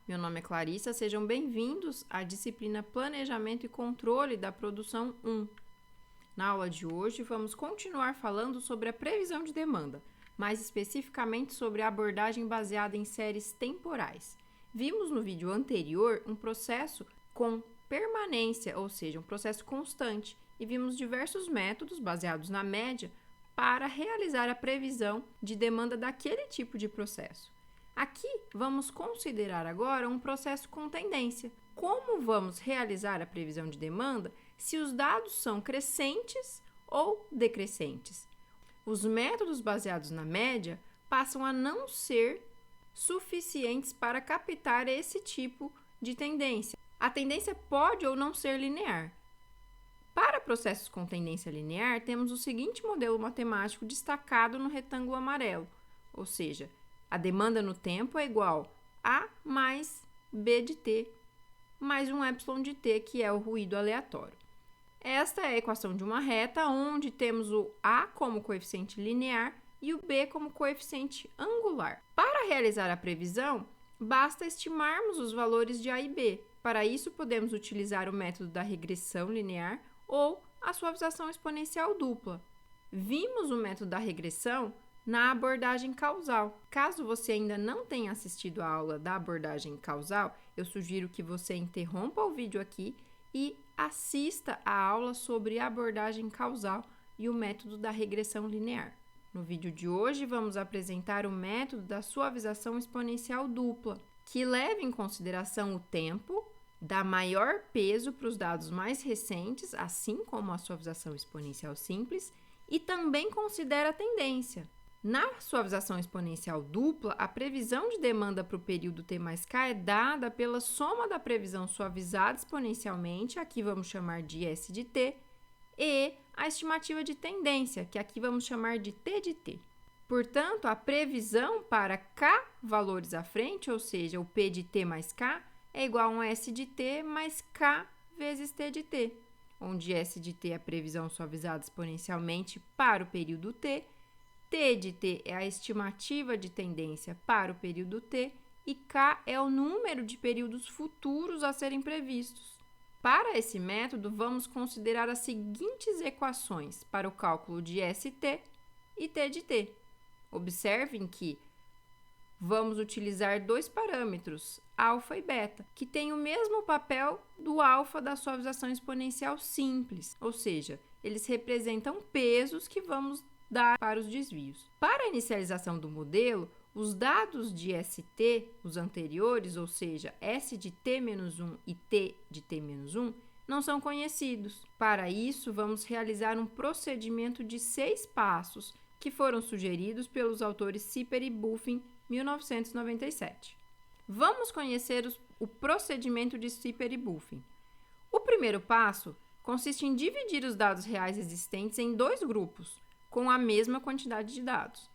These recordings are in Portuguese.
Meu nome é Clarissa, sejam bem-vindos à disciplina Planejamento e Controle da Produção 1. Na aula de hoje, vamos continuar falando sobre a previsão de demanda, mais especificamente sobre a abordagem baseada em séries temporais. Vimos no vídeo anterior um processo com permanência, ou seja, um processo constante, e vimos diversos métodos baseados na média para realizar a previsão de demanda daquele tipo de processo. Aqui, vamos considerar agora um processo com tendência. Como vamos realizar a previsão de demanda se os dados são crescentes ou decrescentes? Os métodos baseados na média passam a não ser suficientes para captar esse tipo de tendência. A tendência pode ou não ser linear. Para processos com tendência linear, temos o seguinte modelo matemático destacado no retângulo amarelo, ou seja, a demanda no tempo é igual a mais B de t mais um epsilon de t, que é o ruído aleatório. Esta é a equação de uma reta, onde temos o A como coeficiente linear e o B como coeficiente angular. Para realizar a previsão, basta estimarmos os valores de A e B. Para isso, podemos utilizar o método da regressão linear ou a suavização exponencial dupla. Vimos o método da regressão na abordagem causal. Caso você ainda não tenha assistido a aula da abordagem causal, eu sugiro que você interrompa o vídeo aqui e assista a aula sobre a abordagem causal e o método da regressão linear. No vídeo de hoje, vamos apresentar o método da suavização exponencial dupla, que leva em consideração o tempo, dá maior peso para os dados mais recentes, assim como a suavização exponencial simples, e também considera a tendência. Na suavização exponencial dupla, a previsão de demanda para o período T mais K é dada pela soma da previsão suavizada exponencialmente, aqui vamos chamar de S de T, e a estimativa de tendência, que aqui vamos chamar de T de T. Portanto, a previsão para K valores à frente, ou seja, o P de T mais K, é igual a um S de T mais K vezes T de T, onde S de T é a previsão suavizada exponencialmente para o período T, T de T é a estimativa de tendência para o período T e K é o número de períodos futuros a serem previstos. Para esse método, vamos considerar as seguintes equações para o cálculo de ST e T de T. Observem que vamos utilizar dois parâmetros, alfa e beta, que têm o mesmo papel do alfa da suavização exponencial simples, ou seja, eles representam pesos que vamos dar para os desvios. Para a inicialização do modelo, os dados de ST, os anteriores, ou seja, S de T-1 e T de T-1, não são conhecidos. Para isso, vamos realizar um procedimento de 6 passos que foram sugeridos pelos autores Sipper e Buffin em 1997. Vamos conhecer o procedimento de Sipper e Buffin. O primeiro passo consiste em dividir os dados reais existentes em dois grupos, com a mesma quantidade de dados.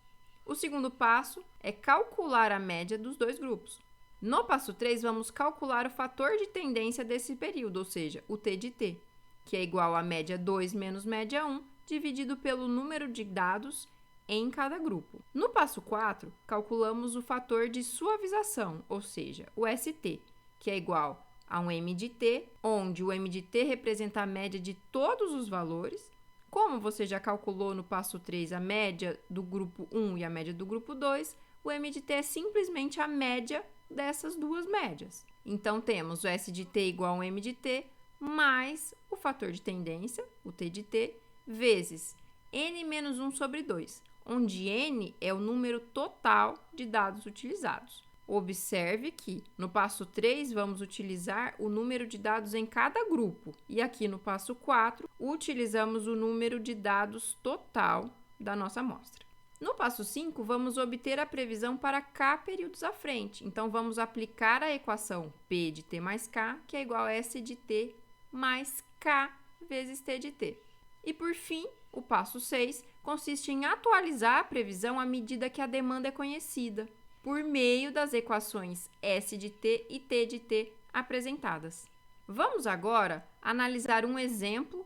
O segundo passo é calcular a média dos dois grupos. No passo 3, vamos calcular o fator de tendência desse período, ou seja, o T de T, que é igual a média 2 menos média 1, dividido pelo número de dados em cada grupo. No passo 4, calculamos o fator de suavização, ou seja, o ST, que é igual a um M de T, onde o M de T representa a média de todos os valores. Como você já calculou no passo 3 a média do grupo 1 e a média do grupo 2, o M de T é simplesmente a média dessas duas médias. Então, temos o S de T igual a um M de T mais o fator de tendência, o T de T, vezes N menos 1 sobre 2, onde N é o número total de dados utilizados. Observe que no passo 3 vamos utilizar o número de dados em cada grupo e aqui no passo 4 utilizamos o número de dados total da nossa amostra. No passo 5 vamos obter a previsão para K períodos à frente, então vamos aplicar a equação P de T mais K, que é igual a S de T mais K vezes T de T. E por fim, o passo 6 consiste em atualizar a previsão à medida que a demanda é conhecida, por meio das equações S de T e T de T apresentadas. Vamos agora analisar um exemplo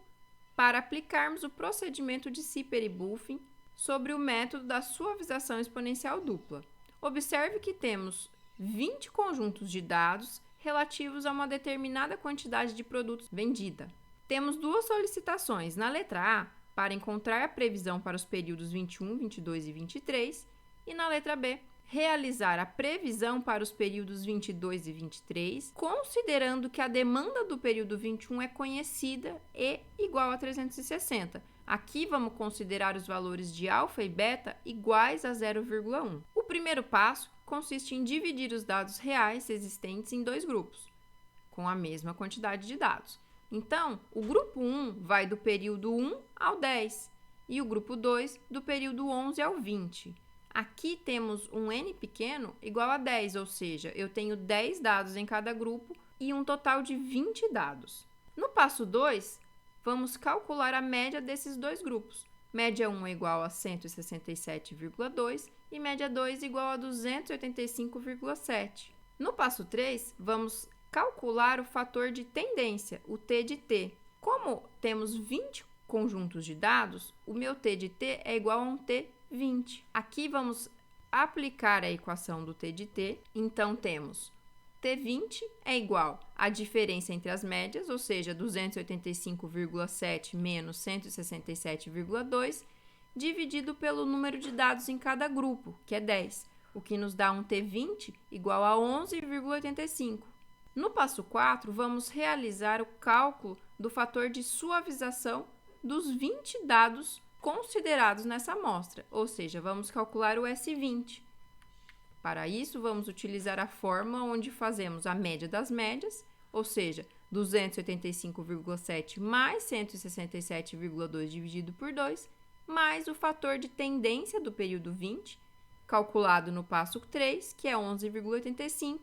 para aplicarmos o procedimento de Sipper e Buffin sobre o método da suavização exponencial dupla. Observe que temos 20 conjuntos de dados relativos a uma determinada quantidade de produtos vendida. Temos duas solicitações na letra A para encontrar a previsão para os períodos 21, 22 e 23 e na letra B, realizar a previsão para os períodos 22 e 23, considerando que a demanda do período 21 é conhecida e igual a 360. Aqui vamos considerar os valores de alfa e beta iguais a 0,1. O primeiro passo consiste em dividir os dados reais existentes em dois grupos, com a mesma quantidade de dados. Então, o grupo 1 vai do período 1 ao 10 e o grupo 2 do período 11 ao 20. Aqui temos um n pequeno igual a 10, ou seja, eu tenho 10 dados em cada grupo e um total de 20 dados. No passo 2, vamos calcular a média desses dois grupos. Média 1 é igual a 167,2 e média 2 igual a 285,7. No passo 3, vamos calcular o fator de tendência, o t de t. Como temos 20 conjuntos de dados, o meu t de t é igual a um t 20. Aqui vamos aplicar a equação do t de t. Então, temos T20 é igual à diferença entre as médias, ou seja, 285,7 menos 167,2, dividido pelo número de dados em cada grupo, que é 10, o que nos dá um T20 igual a 11,85. No passo 4, vamos realizar o cálculo do fator de suavização dos 20 dados considerados nessa amostra, ou seja, vamos calcular o S20. Para isso, vamos utilizar a fórmula onde fazemos a média das médias, ou seja, 285,7 mais 167,2 dividido por 2, mais o fator de tendência do período 20, calculado no passo 3, que é 11,85,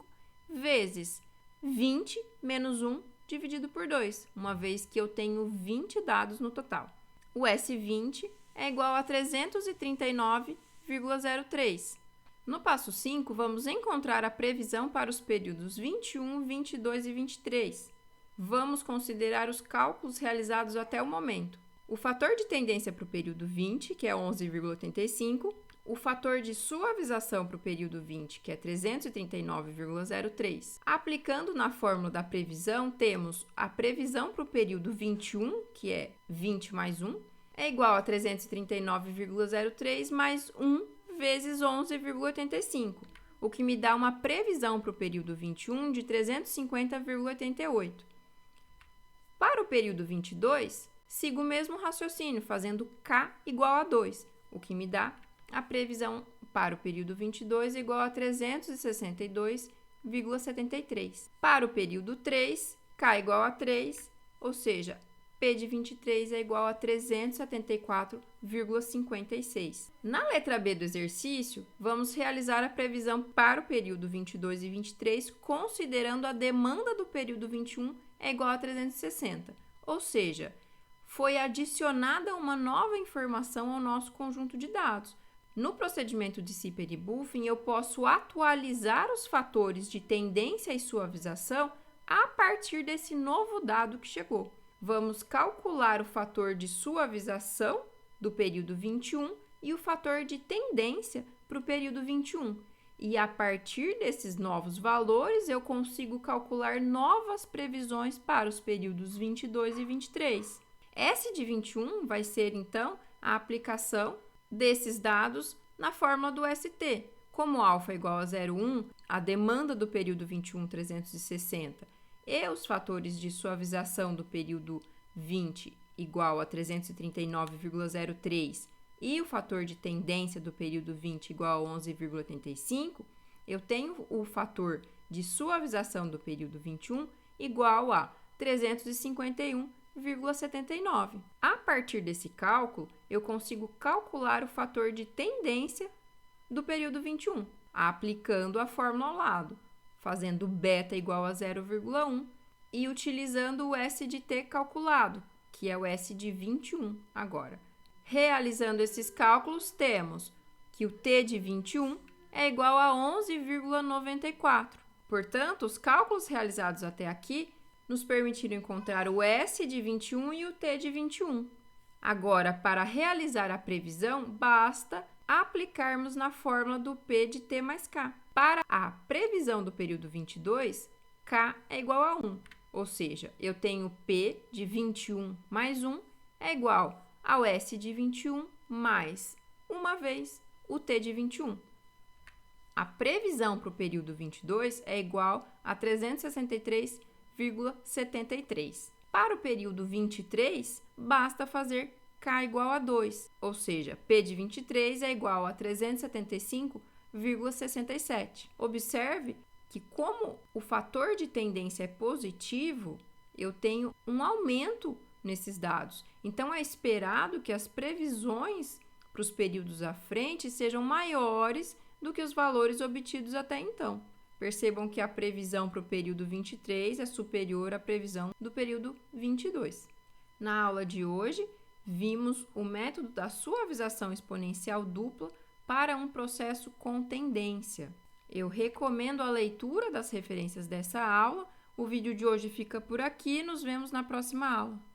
vezes 20 menos 1 dividido por 2, uma vez que eu tenho 20 dados no total. O S20 é igual a 339,03. No passo 5, vamos encontrar a previsão para os períodos 21, 22 e 23. Vamos considerar os cálculos realizados até o momento. O fator de tendência para o período 20, que é 11,85, o fator de suavização para o período 20, que é 339,03. Aplicando na fórmula da previsão, temos a previsão para o período 21, que é 20 mais 1, é igual a 339,03 mais 1 vezes 11,85, o que me dá uma previsão para o período 21 de 350,88. Para o período 22, sigo o mesmo raciocínio, fazendo K igual a 2, o que me dá a previsão para o período 22 igual a 362,73. Para o período 3, K igual a 3, ou seja, P de 23 é igual a 374,56. Na letra B do exercício, vamos realizar a previsão para o período 22 e 23, considerando a demanda do período 21 é igual a 360, ou seja, foi adicionada uma nova informação ao nosso conjunto de dados. No procedimento de Zipper e Buffing, eu posso atualizar os fatores de tendência e suavização a partir desse novo dado que chegou. Vamos calcular o fator de suavização do período 21 e o fator de tendência para o período 21. E a partir desses novos valores, eu consigo calcular novas previsões para os períodos 22 e 23. S de 21 vai ser, então, a aplicação desses dados na fórmula do ST. Como alfa é igual a 0,1, a demanda do período 21, 360, e os fatores de suavização do período 20 igual a 339,03 e o fator de tendência do período 20 igual a 11,85, eu tenho o fator de suavização do período 21 igual a 351,79. A partir desse cálculo, eu consigo calcular o fator de tendência do período 21, aplicando a fórmula ao lado, fazendo beta igual a 0,1 e utilizando o S de t calculado, que é o S de 21 agora. Realizando esses cálculos, temos que o t de 21 é igual a 11,94. Portanto, os cálculos realizados até aqui nos permitiram encontrar o S de 21 e o t de 21. Agora, para realizar a previsão, basta aplicarmos na fórmula do P de t mais K. Para a previsão do período 22, K é igual a 1, ou seja, eu tenho P de 21 mais 1 é igual ao S de 21 mais, uma vez, o T de 21. A previsão para o período 22 é igual a 363,73. Para o período 23, basta fazer K igual a 2, ou seja, P de 23 é igual a 375,67. Observe que, como o fator de tendência é positivo, eu tenho um aumento nesses dados. Então, é esperado que as previsões para os períodos à frente sejam maiores do que os valores obtidos até então. Percebam que a previsão para o período 23 é superior à previsão do período 22. Na aula de hoje, vimos o método da suavização exponencial dupla para um processo com tendência. Eu recomendo a leitura das referências dessa aula. O vídeo de hoje fica por aqui. Nos vemos na próxima aula.